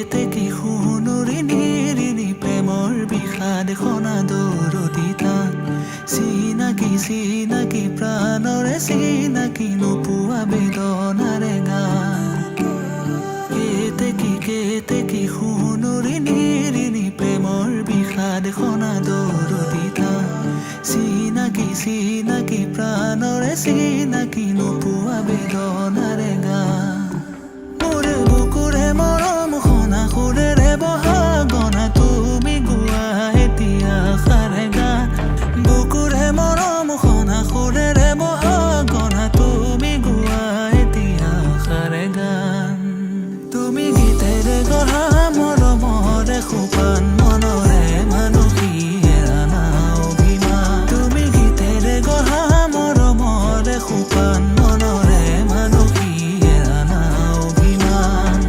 কেতে কি শুনুৰি নিৰিনি প্ৰেমৰ বিষাদ সনাদৰদিতা চিনাকি চিনাকি প্ৰাণৰে চিনাকি নোপোৱা বেদনাৰে গান কেতে কি শুনুৰি নিৰিনি প্ৰেমৰ বিষাদ সনাদৰদিতা চিনাকি চিনাকি প্ৰাণৰে চিনাকি নোপোৱা বেদনাৰে গান মৰম খনা সুৰেৰে বহা গনা তুমি গোৱা এতিয়া খাৰে গান বুকুৰে মৰম খনা সুৰেৰে বহা গনা তুমি গোৱা এতিয়া খাৰে গান তুমি গীতেৰে গঢ়া মৰমৰে সোপান মনৰে মানসী হেৰানা অভিমান তুমি গীতেৰে গঢ়া মৰমৰে সোপান মনৰে মানসী হেৰানা অভিমান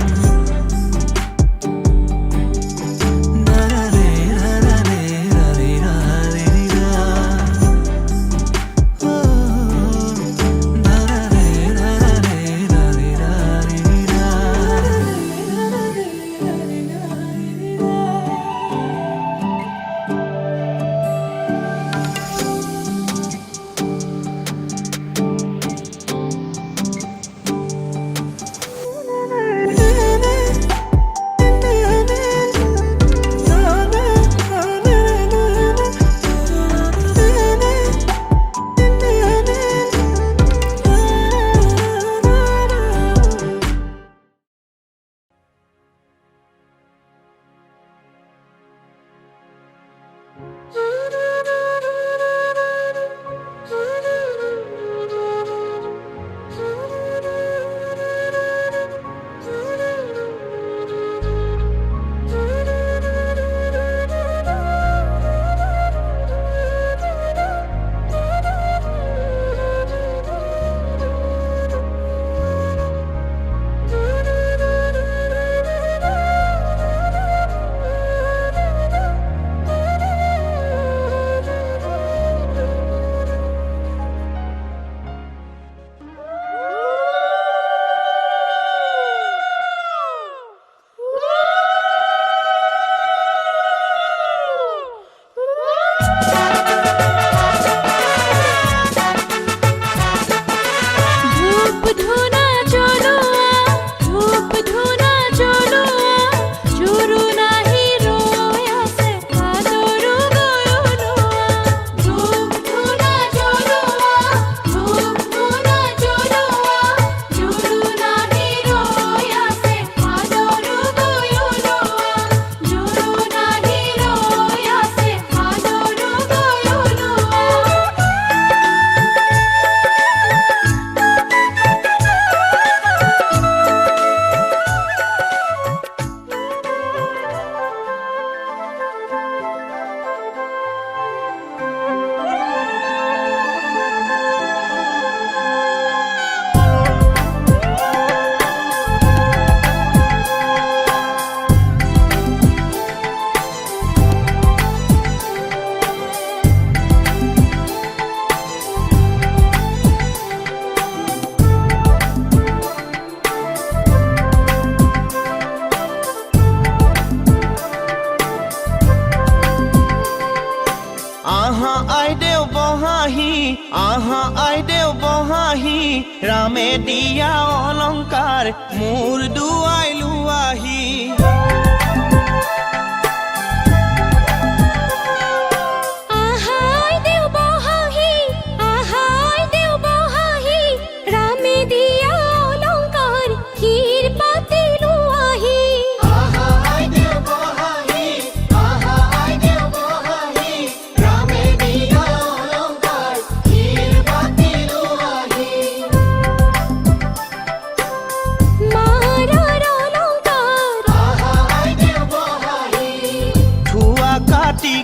আইদেউ বহাহি ৰামে দিয়া অলংকাৰ মোৰ দুৱাই লোৱাহি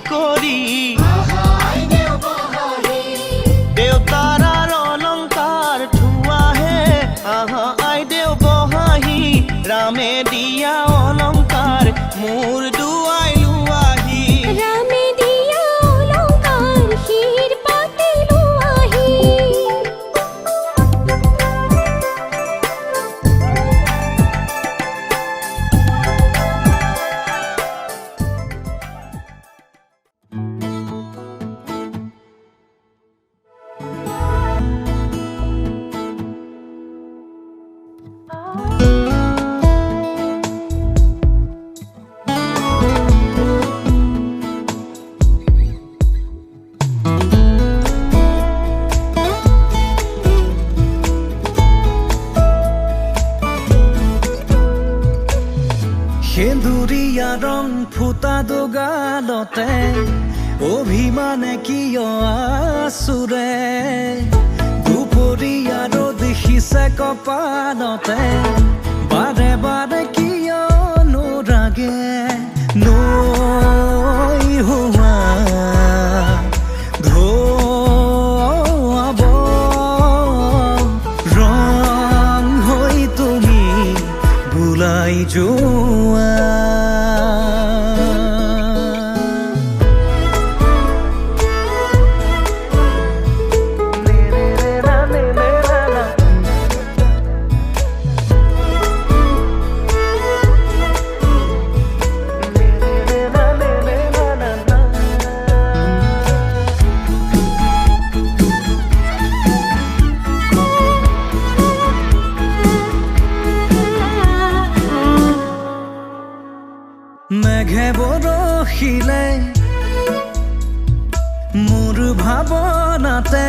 কৰি দেউতাৰ অলংকাৰ থোৱাহে আহা আইদেউ বহাহি ৰামে দিয়া অলংকাৰ মোৰ দুৱাই লোৱাহি ৰামে দিয়া অলংকাৰ শিৰ পাতি লোৱাহি সেন্দুৰীয়া ৰং ফুটা দুগালতে অভিমানে কিয় আচুৰে দুপৰীয়া ৰ'দ সিঁচে কপালতে বাৰে বাৰে কিয় নোৰাগে নৈ হোৱা ধোৱাব ৰং হৈ তুমি বুলাই যোৱা মেঘে বৰষিলে মোৰ ভাৱনাতে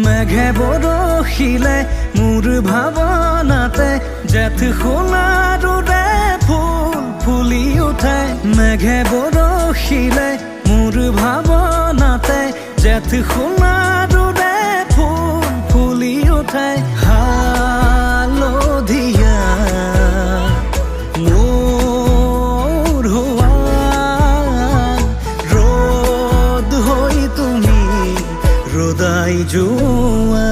মেঘে বৰষিলে মোৰ ভাৱনাতে জেঠ সোণাৰুৰে ফুল ফুলি উঠে মেঘে বৰষিলে মোৰ ভাৱনাতে জেঠ সোণাৰুৰে ফুল ফুলি উঠে হালধীয়া মোৰ হোৱা ৰ'দ হৈ তুমি ৰদাই যোৱা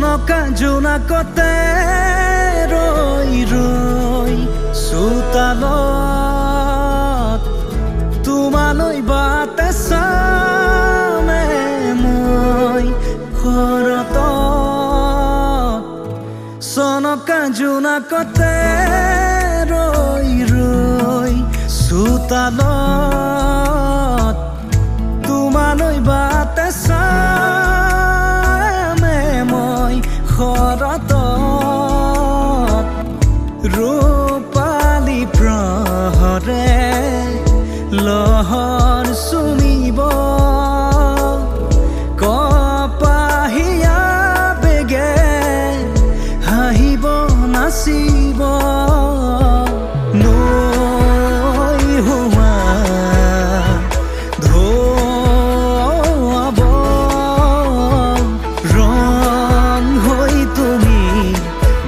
চনকা জোনাকতে ৰৈ ৰৈ চোতালত তোমালৈ বাটে চামে মই ঘৰত চনকা জোনাকতে ৰৈ ৰৈ চোতালত তোমালৈ বাটে ঘৰত ৰূপালী প্ৰহৰে লহৰ চুমিব কপাহীয়া বেগে হাঁহিব নাচিব নৈ হোৱা ধোৱাব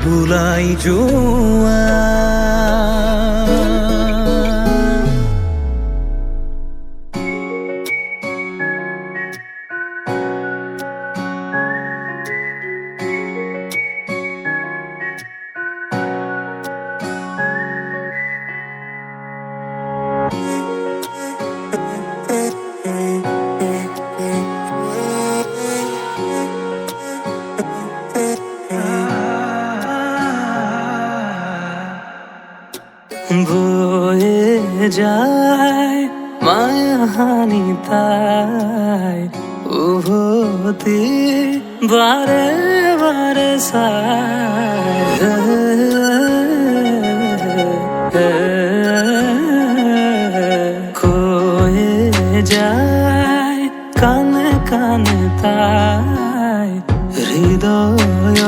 বুলাই যোৱা বয়ে যায় মায়াহানি তাই উভতি বারে বারে কয়ে যায় কানে কানে তাই হৃদয়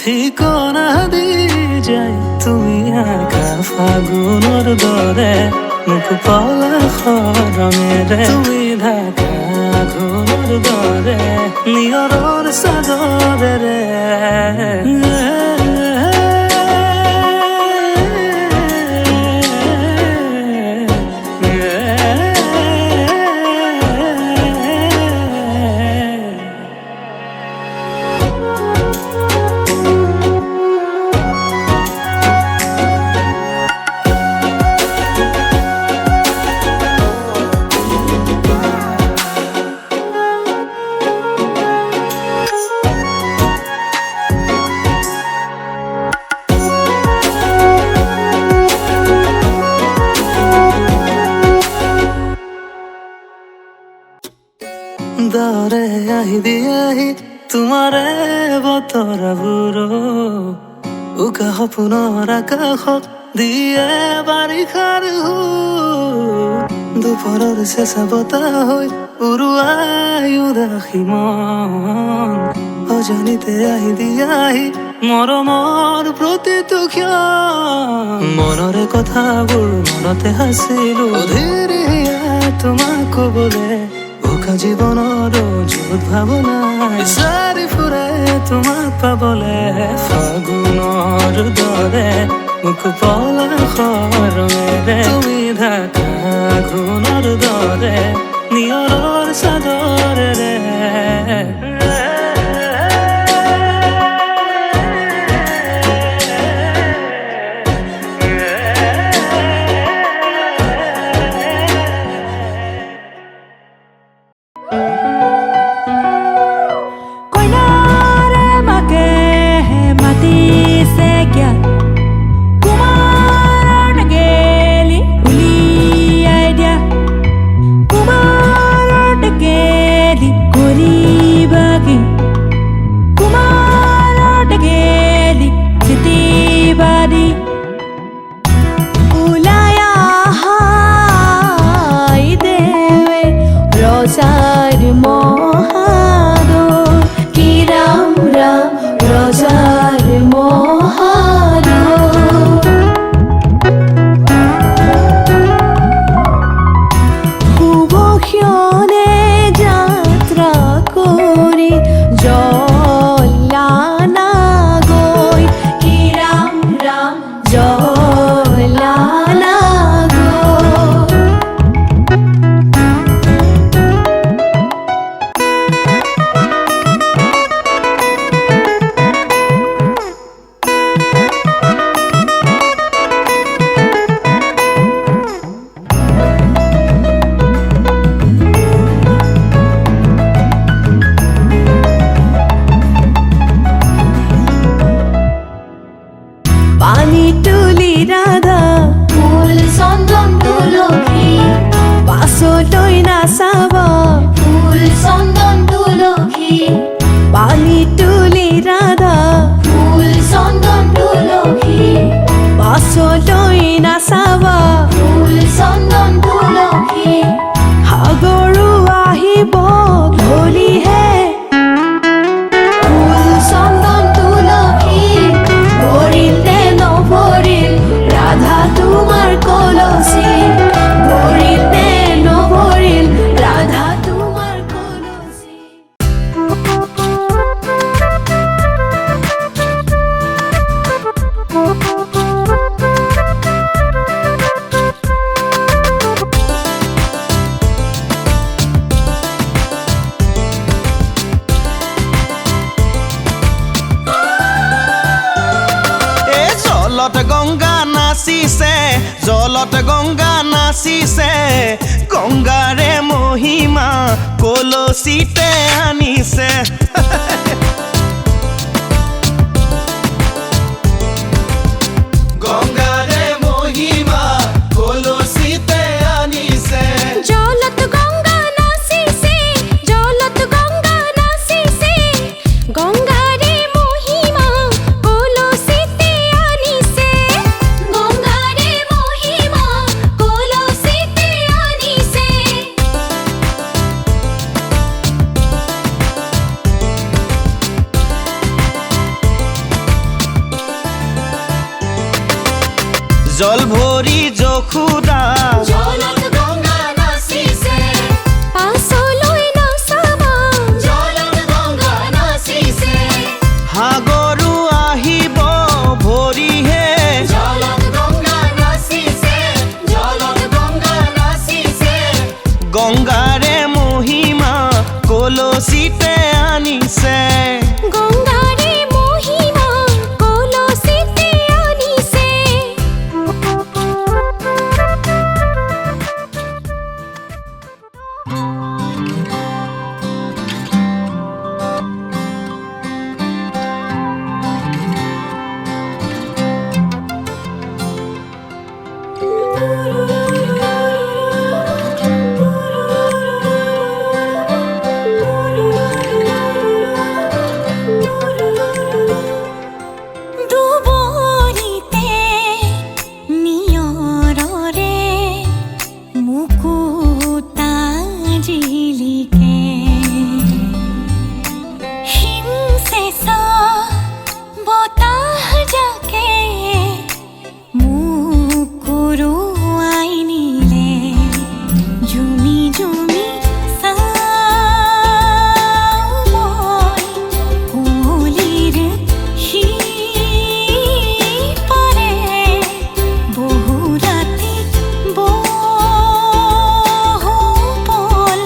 ঠিকনা দি যায় তুমি আঁকা ফাগুনৰ দৰে মুখ পলাশৰ ৰঙেৰে তুমি ঢাকা ঘৰৰ দৰে নিয়ৰৰ চাদৰেৰে দৰে আহি দিয়েহি তোমাৰে বতৰবোৰ উকা সপোনৰ আকাশত দিয়ে বাৰিষাৰ দুপৰৰ চেঁচা বতাহ হৈ উৰুৱাই উদাসী মন অজানিতে আহি দিয়াহি মৰমৰ প্ৰতিটো ক্ষণ মনৰে কথাবোৰ মনতে সাঁচিলো ধীৰে তোমাক কবলে বোকা জীৱনৰ য'ত ভাৱনাই বিচাৰি ফুৰে তোমাক পাবলে ফাগুনৰ দৰে মুখ পলাশৰ ৰঙেৰে তুমি ঢাকা ঘূৰ্ণৰ দৰে নিয়ৰৰ চাদৰেৰে জলত গংগা নাচিছে গংগাৰে মহিমা কলসিতে আনিছে গংগাৰে মহিমা কলসিতে আনিছে জলত গংগা নাচিছে গংগাৰে মহিমা কলসিতে আনিছে গংগাৰে মহিমা কলসিতে আনিছে জল ভৰি যশোদা জলত গংগা নাচিছে পাছলৈ নাচাবা জলত গংগা নাচিছে সাগৰো আহিব ভৰিহে জলত গংগা নাচিছে গংগাৰে মহিমা কলসিতে আনিছে গংগাৰে মহিমা কলসিতে আনিছে জিলিকে হিমছে সা বতাহ জাকে মুকুৰুৱাই নিলে জুমি জুমি চাওঁ মই কুঁৱলীৰ সিপাৰে বহু ৰাতি বহু পল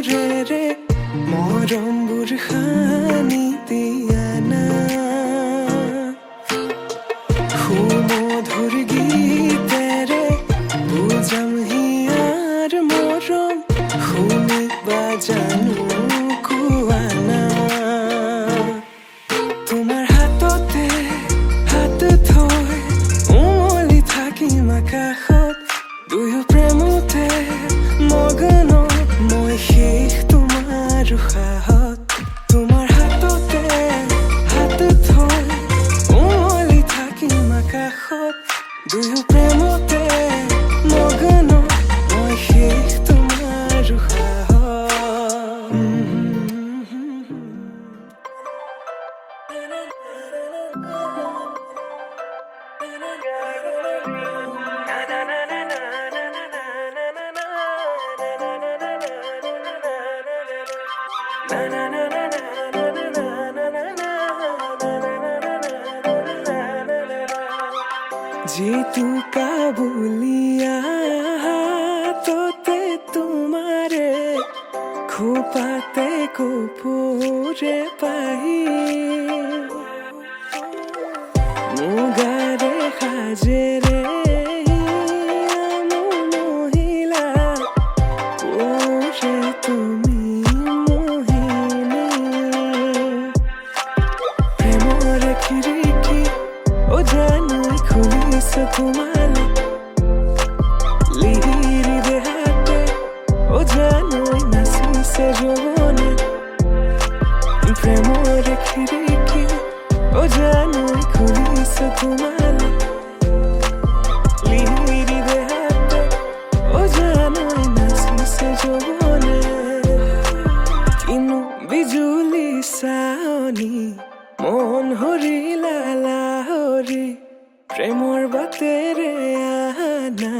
সুৰেৰে মৰমবোৰ সানি দিয়া না সুমধুৰ গীতেৰে বুজাম হিয়াৰ মৰম শুনিবা জানো কোৱা না তোমাৰ হাততে হাত থৈ উমলি থাকিম আকাশত দুয়ো প্ৰেমতে মগন মই শেষ তোমাৰ উশাহত তোমাৰ হাততে হাত থৈ উমলি থাকিম আকাশত দুয়ো প্ৰেমতে মগন মই শেষ তোমাৰ উশাহত যিটো কাবুলীয়া হাততে তোমাৰে খোপাতে কপোৰে পাহি মুগাৰে সাজেৰে মহিলা ওৰে তুমি মোহিনী প্ৰেমৰ খিৰিকী ও জানো খুলিছে তোমালে লিহিৰি দেহাতে ও জানো নাচিছে যৌৱনে প্ৰেমৰ খিৰিকী ও জানো খুলিছে তোমালে লিহিৰি দেহাতে ও জানো নাচিছে যৌৱনে কিনো বিজুলী চাৱনি মন হৰিলা লাহৰি প্ৰেমৰ বাটেৰে আনা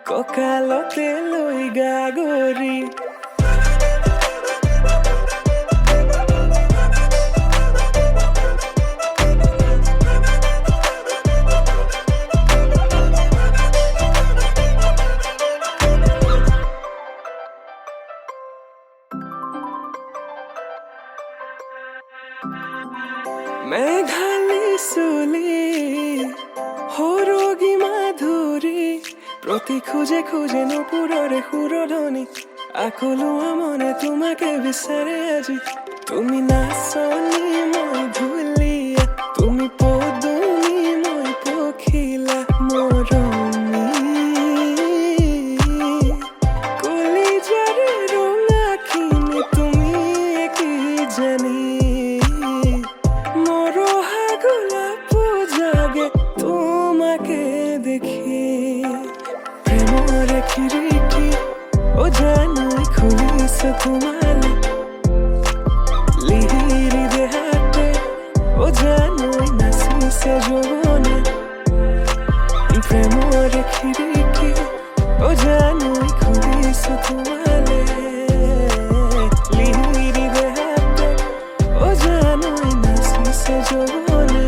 কঁকালতে লৈ গাগৰি মেঘালী চুলি সৰগী মাধুৰী প্ৰতি খোজে খোজে নুপুৰৰে সুৰধনী আকলোৱা মনে তোমাকে বিচাৰে আজি তুমি নাচনী মই ভুলিয়া তুমি পদুনী মই পখিলা মৰমী কলিজাৰে ৰঙাখিনি তুমি কি জানি তোমাকে দেখি প্ৰেমৰ খিৰিকী ও জানো খুলিছে তোমালে লিহিৰি দেহাতে ও জানো নাচিছে যৌৱনে প্ৰেমৰ খিৰিকী ও জানো খুলিছে তোমালে লিহিৰি দেহাতে ও জানো নাচিছে যৌৱনে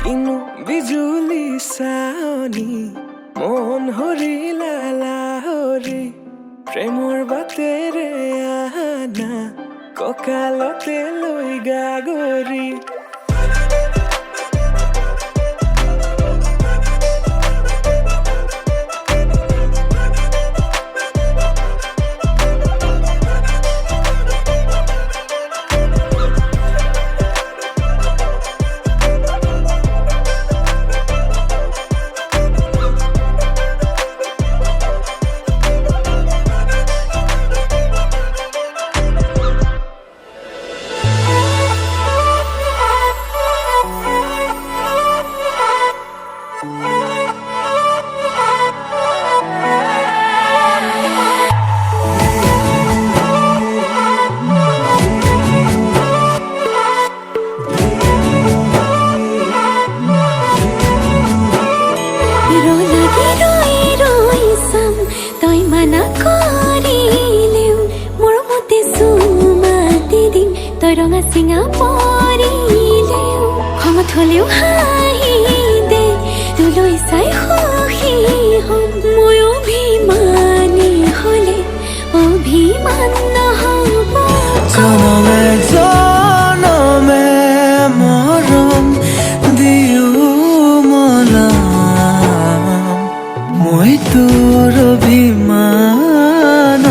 কিনো বিজুলী চাৱনি মন হৰিলা লাহৰি প্ৰেমৰ বাটেৰে আনা কঁকালতে লৈ গাগৰি ৰঙা চিঙা পৰিলেও খঙত হলেও হাঁহি দে তোলৈ চাই সুখী হ'ম মই অভিমানী হলে অভিমান নহ'ব জনমে জনমে মৰম দিও মলাম মই তোৰ অভিমান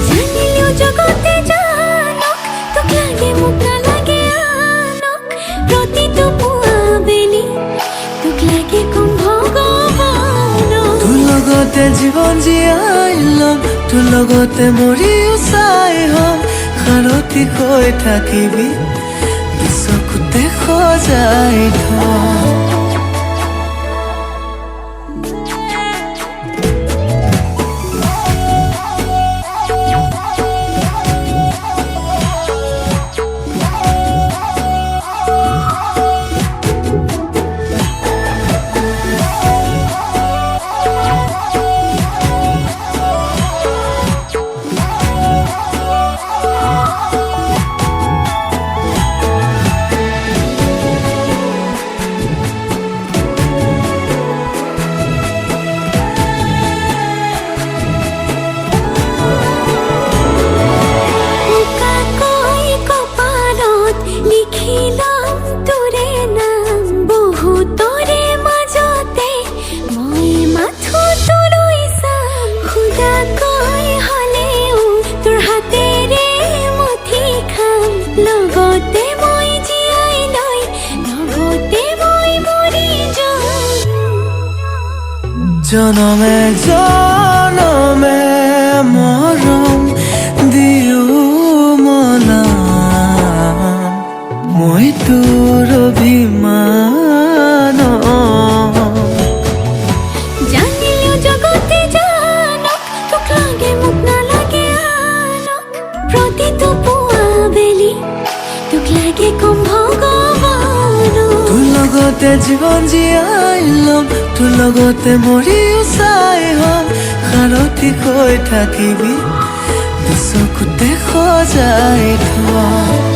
জানিলেও জগতে জানক তোক লাগে মোক নালাগে আনক প্ৰতিটো পুৱা বেলি তোক লাগে কম ভগৱানক তোৰ লগতে জীৱন জীয়াই ল'ম তোৰ লগতে মৰিও চাই হ'ম সাৰথি হৈ থাকিবি চকুতে সজাই থম জনমে জনমে মৰম দিও মলাম মই তোৰ অভিমান জানিলেও জগতে জানক তোক লাগে মোক নালাগে আনক প্ৰতিটো পুৱা বেলি তোক লাগে কম ভগৱানক তোৰ লগতে জীৱন জীয়াই ল'ম তোৰ লগতে মৰিও চাই হ'ম সাৰথি হৈ থাকিবি চকুতে সজাই থম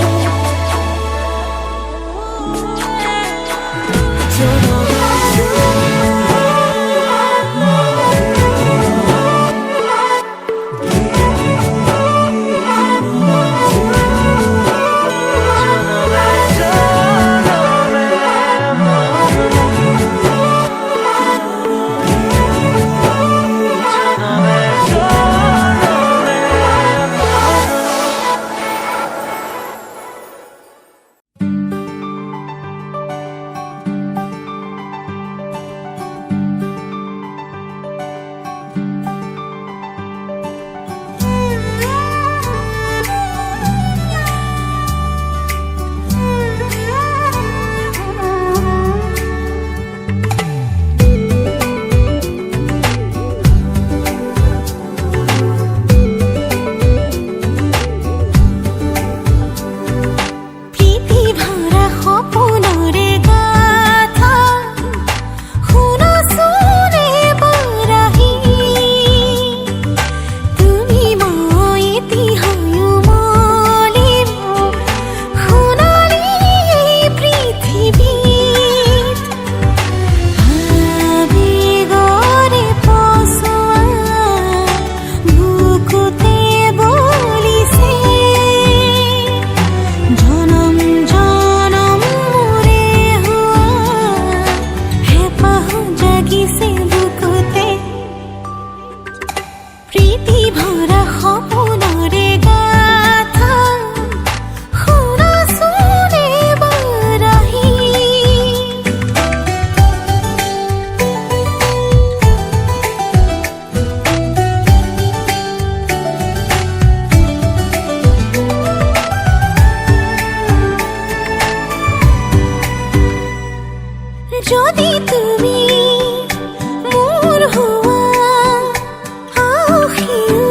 যদি তুমি মোৰ হোৱা আখিও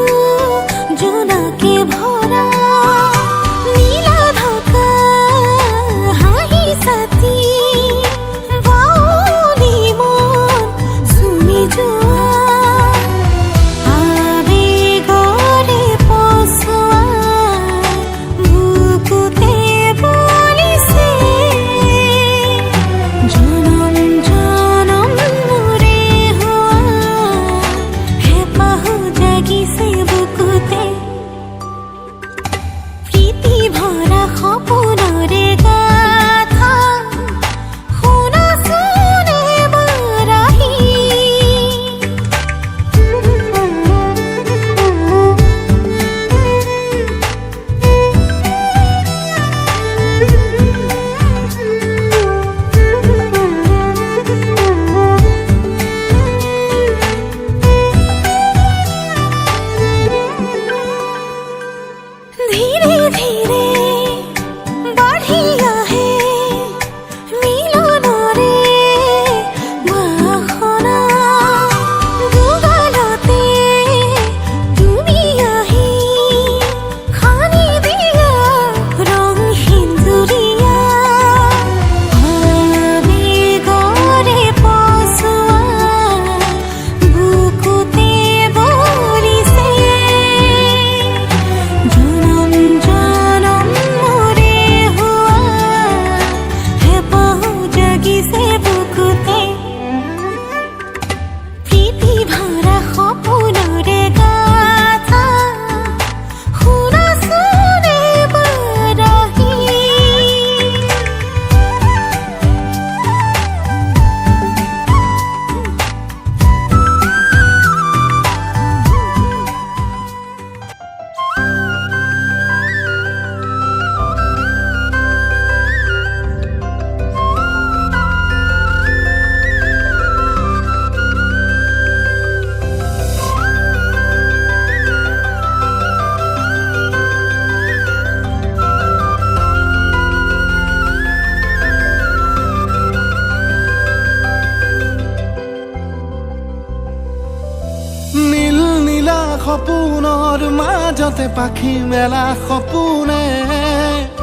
সপোনৰ মাজতে পাখি মেলা সপোনে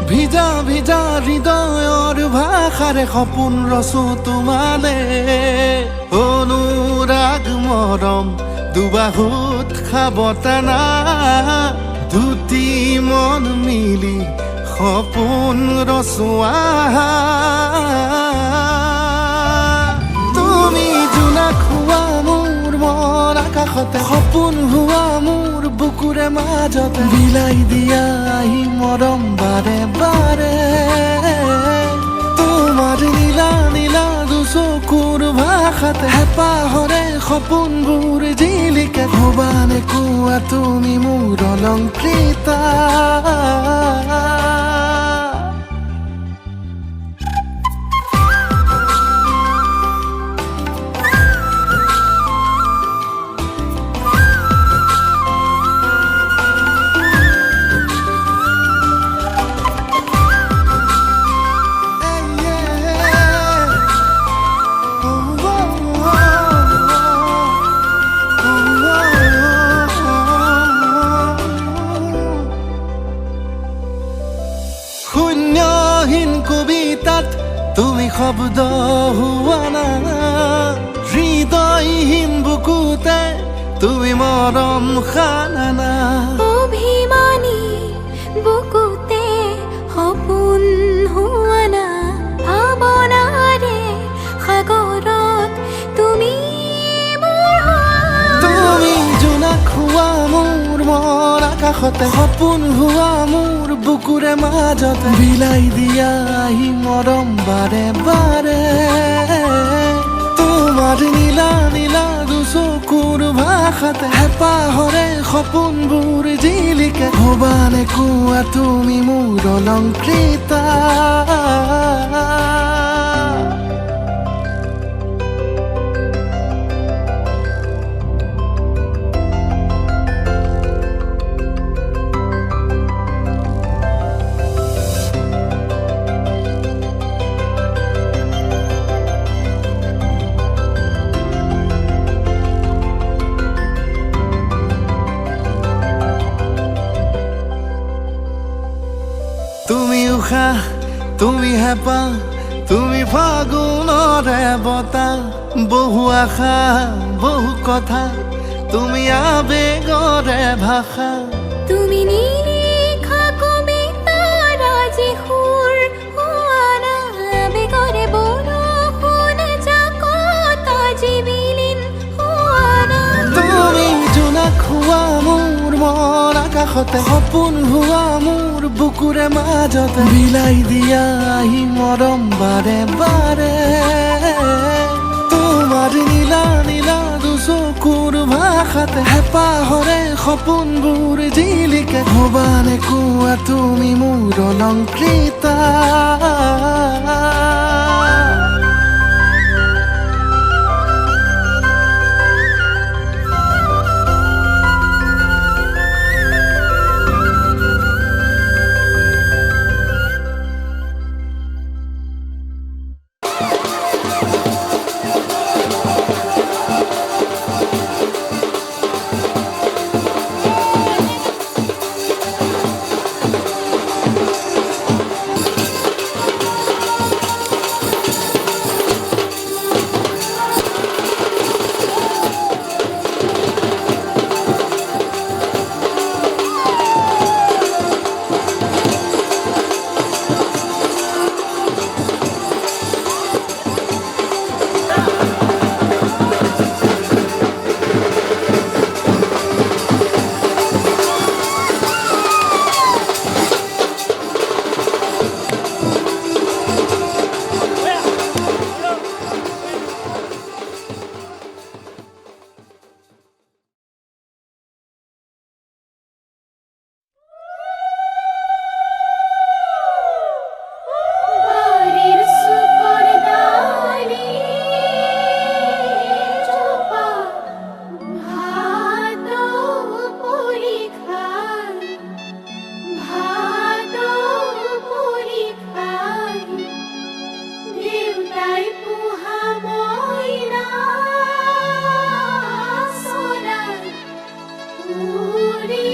ভিজা ভিজা হৃদয়ৰ ভাষাৰে সপোন ৰচো তোমালে অনুৰাগ মৰম দুবাহুত খাবতানা দুটি মন মিলি সপোন ৰচোৱা তুমি জোনাক হোৱা মোৰ মন আকাশতে সপোন হোৱা মোৰ বুকুৰে মাজতে বিলাই দিয়া আহি মৰম বাৰে বাৰে তোমাৰ নীলা নীলা দুচকুৰ ভাষাতে হেঁপাহৰে সপোনবোৰ জিলিকে ভবানে কোৱা তুমি মোৰ অলংকৃতা শূন্যহীন কবিতাত তুমি শব্দ হোৱা না হৃদয়হীন বুকুতে তুমি মৰম খানা অভিমানী বুকুতে সপোন হোৱা না ভাৱনাৰে সাগৰত তুমি মোৰ তুমি জোনাক হোৱা মোৰ মন আকাশতে সপোন হোৱা মোৰ বুকুৰে মাজতে বিলাই দিয়া আহি মৰম বাৰে বাৰে তোমাৰ নীলা নীলা দুচকুৰ ভাষাতে হেঁপাহৰে সপোনবোৰ জিলিকে ভবানে কোৱা তুমি মোৰ অলংকৃতা তুমি উশাহ তুমি হেঁপাহ তুমি ফাগুনৰে বতাহ বহু আশা বহু কথা তুমি আবেগৰে ভাষা তুমি নিলিখা কবিতাৰ আজি সুৰ হোৱা না আবেগৰে বৰষুণ জাকত আজি বিলীন হোৱা না তুমি জোনাক হোৱা মোৰ মন আকাশতে সপোন হোৱা মোৰ বুকুৰে মাজতে বিলাই দিয়া আহি মৰম বাৰে বাৰে তোমাৰ নীলা নীলা দুচকুৰ ভাষাতে হেঁপাহৰে সপোনবোৰ জিলিকে ভবানে কোৱা তুমি মোৰ অলংকৃতা উড়ি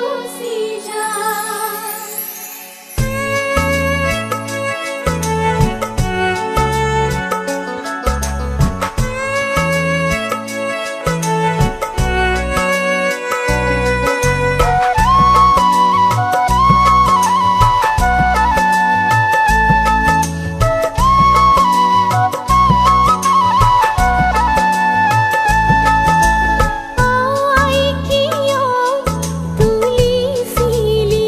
গুচি যায়। আই কিয় তুলি ফিলি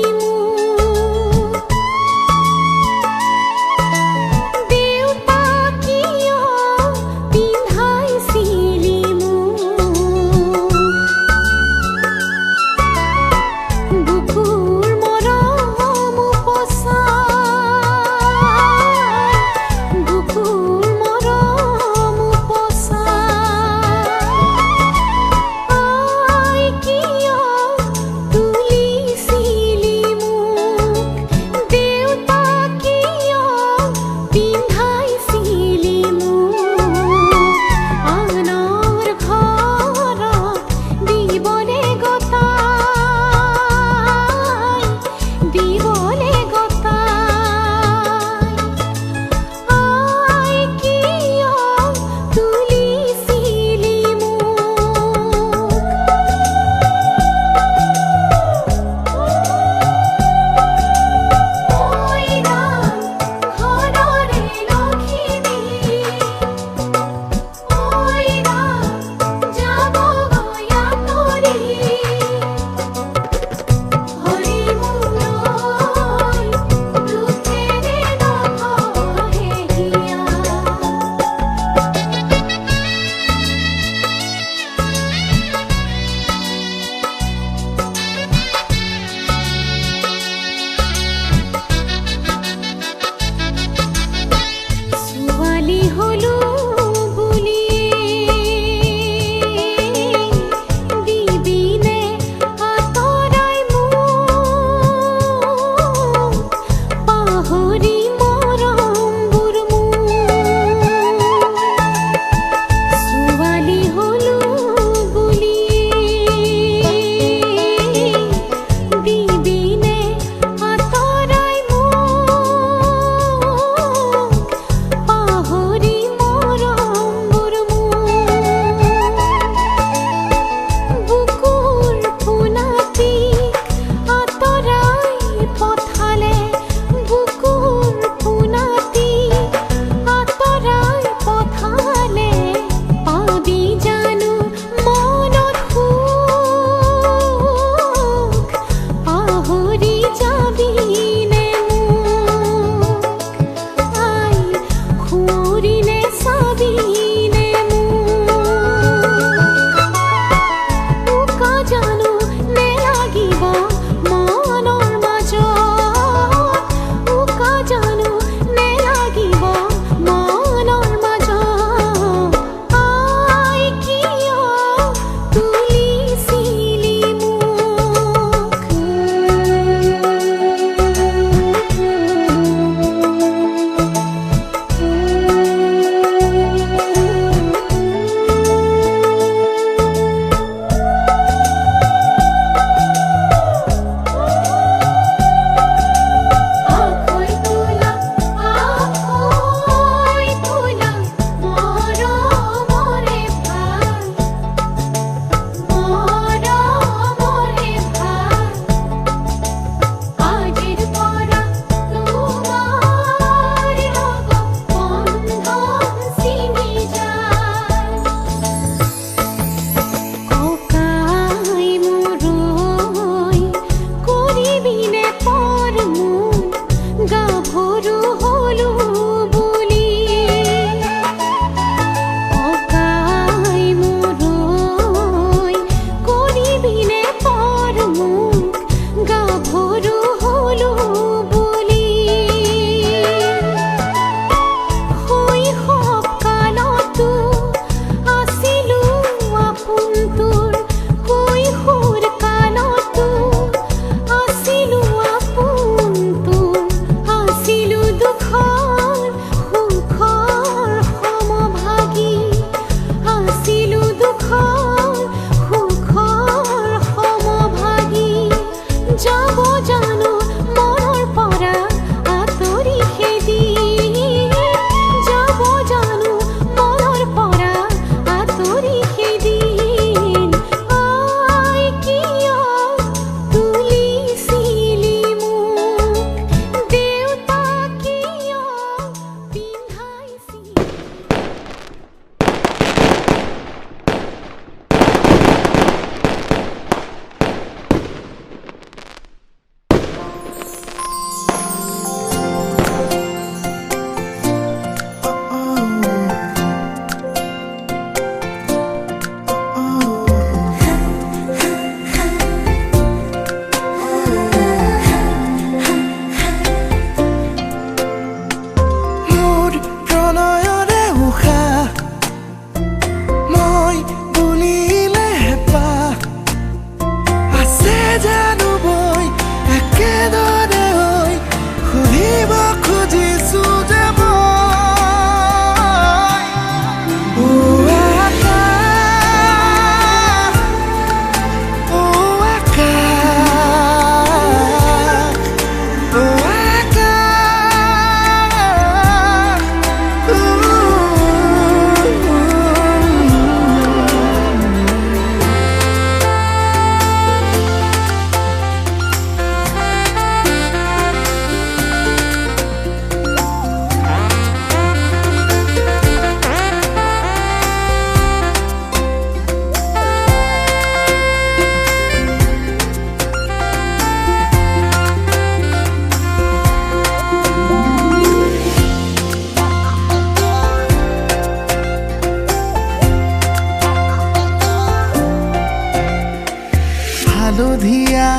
হালধীয়া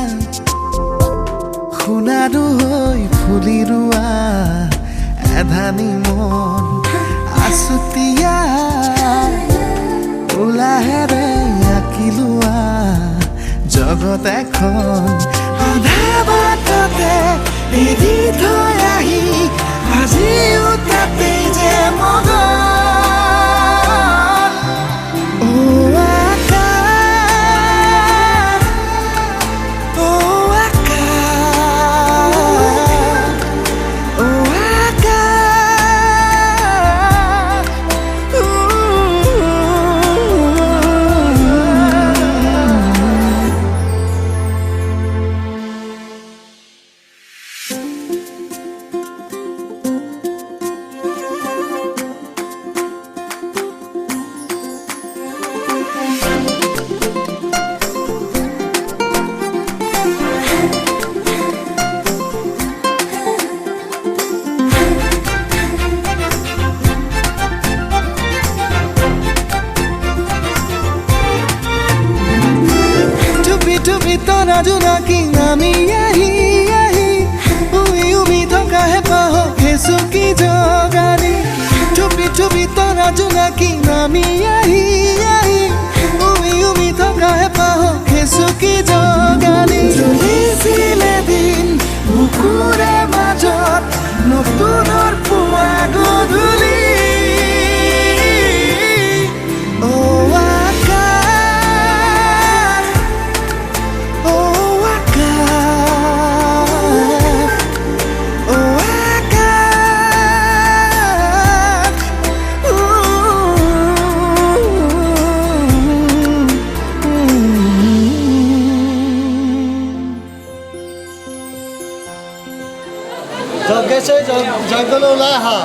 সোণাৰু হৈ ফুলি ৰোৱা এধানি মন আছুতীয়া উলাহেৰে আঁকি লোৱা জগত এখন আধা বাটতে এৰি থৈ আহি আজিও তাতে যে মগন তৰা জোনাকী নামি আহি আহি উমি উমি থকাহে পাহ হেচুকি জগাৰী টুপি টুপি তৰা জোনাকী নামি আহি আহি উমি উমি থকাহে পাহ হেচুকি জগাৰী চলিছিলে দিন বুকুৰে মাজত নতুনৰ পুৱা গধূলি জংঘললৈ ওলাই আহা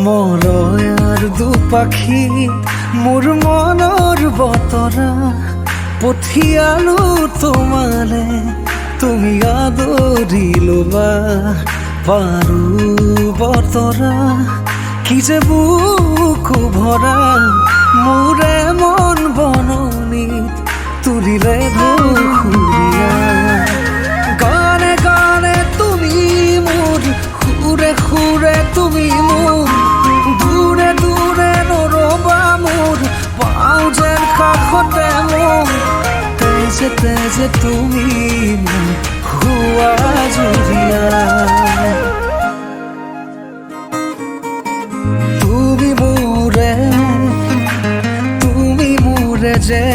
মলয়াৰ দুপাখি মোৰ মনৰ বতৰা পঠিয়ালো তোমালে তুমি আদৰি ল'বা পাৰো বতৰা কি যে বুকু ভৰা মোৰে মন বননিত তুলিলে ধুৰীয়া গানে গানে তুমি মোৰ সুৰে সুৰে তুমি মোৰ দূৰে দূৰে নৰবা মোৰ পাওঁ যেন কাষতে মোৰ তেজে তেজে তুমি মোৰ হোৱা জুৰিয়া তুমি মোৰে যে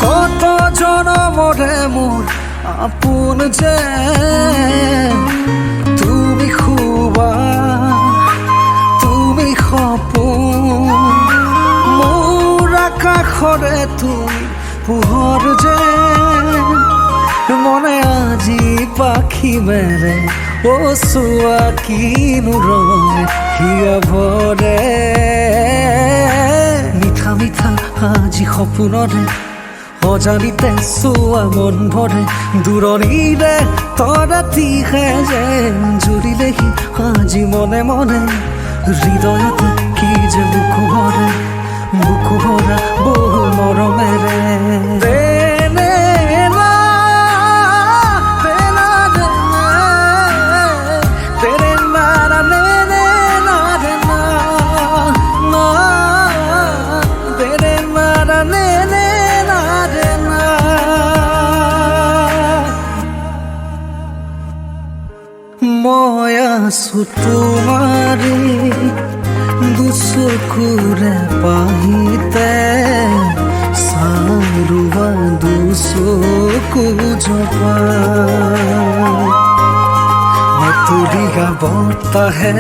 কত জনমৰে মোৰ আপোন যে তুমি খুবা তুমি সপোন মোৰ আকাশৰে তুমি পোহৰ যে মনে আজি পাখি মেলে ও চোৱা কিনো ৰং হিয়া ভৰে মিঠা মিঠা আজি সপোনৰে অজানিতে চোৱা মন ভৰে দূৰণিৰে তৰাতিহে যেন জুৰিলেহি আজি মনে মনে হৃদয়তে কি যে বুকু ভৰা বহু মৰমেৰে মই আছো তোমাৰে দুচকুৰে পাহিতে চাৰুৱা দুচকু জপা মতুৰিয়া বতাহে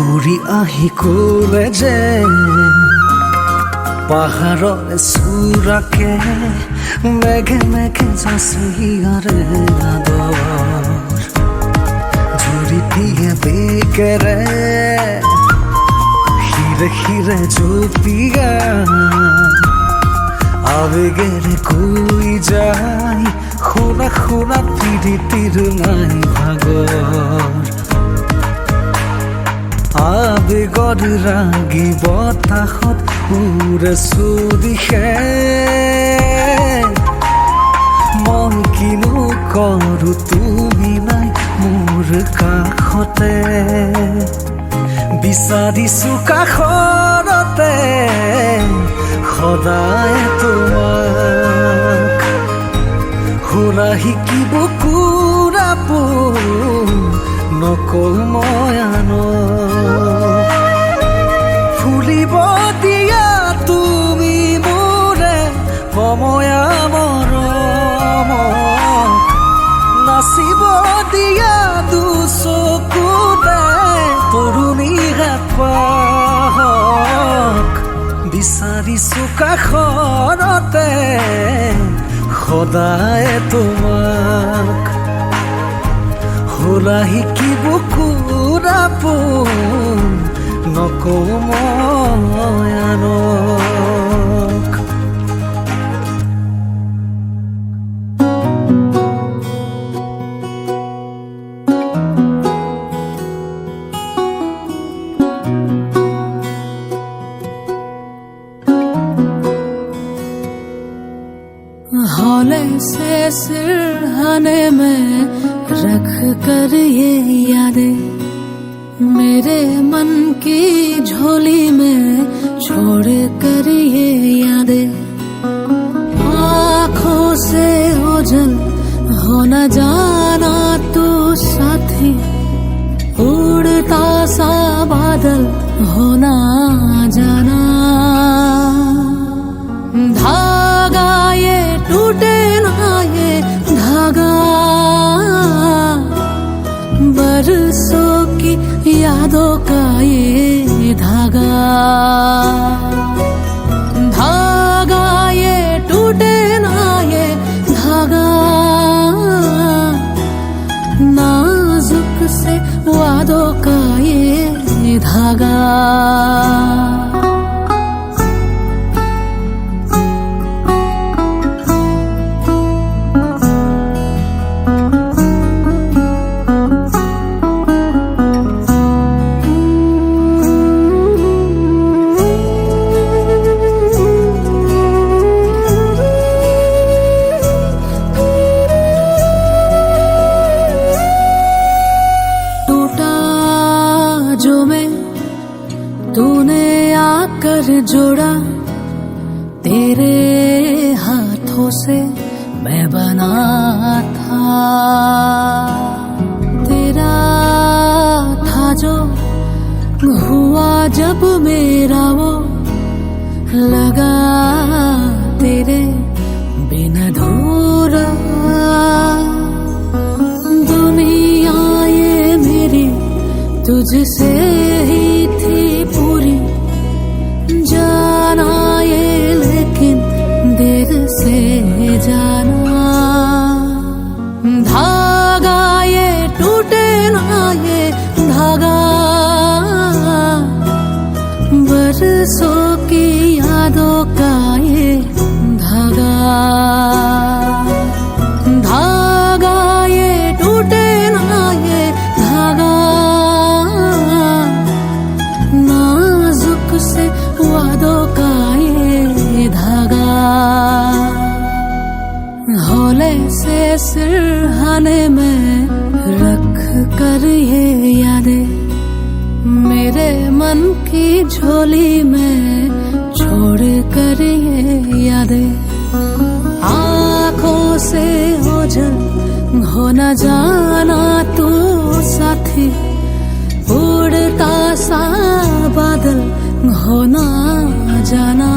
উৰি আহি ক'লে যে পাহাৰৰ চূড়াকে মেঘে মেঘে যাচিয়াৰে আদৰ ঝুৰি দিয়ে বেগেৰে হিৰে হিৰে জপিয়া আবেগেৰে কৈ যায় শুনা শুনা পিৰিতিৰ নাই ভাগৰ আবেগৰ ৰাগী বতাহত উৰে চুদিশে মই কিনো কৰো তুমি নাই মোৰ কাষতে বিচাৰিছো কাষৰতে সদায় তোমাক শুনা শিকিব কুৰাপো নকল মই আনক ফুলিব দিয়া তুমি মোৰে সময়া মৰমক নাচিব দিয়া দুচকুতে তৰুণী হেঁপাহক বিচাৰিছো কাষৰতে সদায় তোমাক হোলা শিকিব কুৰাপো নকওঁ মই আনক हौले से सिरहाने में रख कर ये यादें मेरे मन की झोली में छोड़ कर ये यादें आँखों से ओझल हो न जाना तू साथी उड़ता सा बादल हो न जाना धागा ये टूटे ना ये धागा बरसों की यादों का ये धागा धागा ये टूटे ना ये धागा नाजुक से वादों का ये धागा तूने आकर जोड़ा तेरे हाथों से मैं बना था तेरा था जो हुआ जब मेरा वो लगा तेरे बिन अधूरा दुनिया ये मेरी तुझसे ही थी पूरी जाना ये लेकिन देर से जाना धागा ये टूटे ना ये धागा बरसों की यादों का ये धागा धागा ये टूटे ना ये धागा नाजुक से वादों का ये धागा हौले से सिरहाने में रख कर ये यादें मेरे मन की झोली में छोड़ कर ये यादें आँखों से ओझल हो न जाना तू साथी उड़ता सा बादल हो न जाना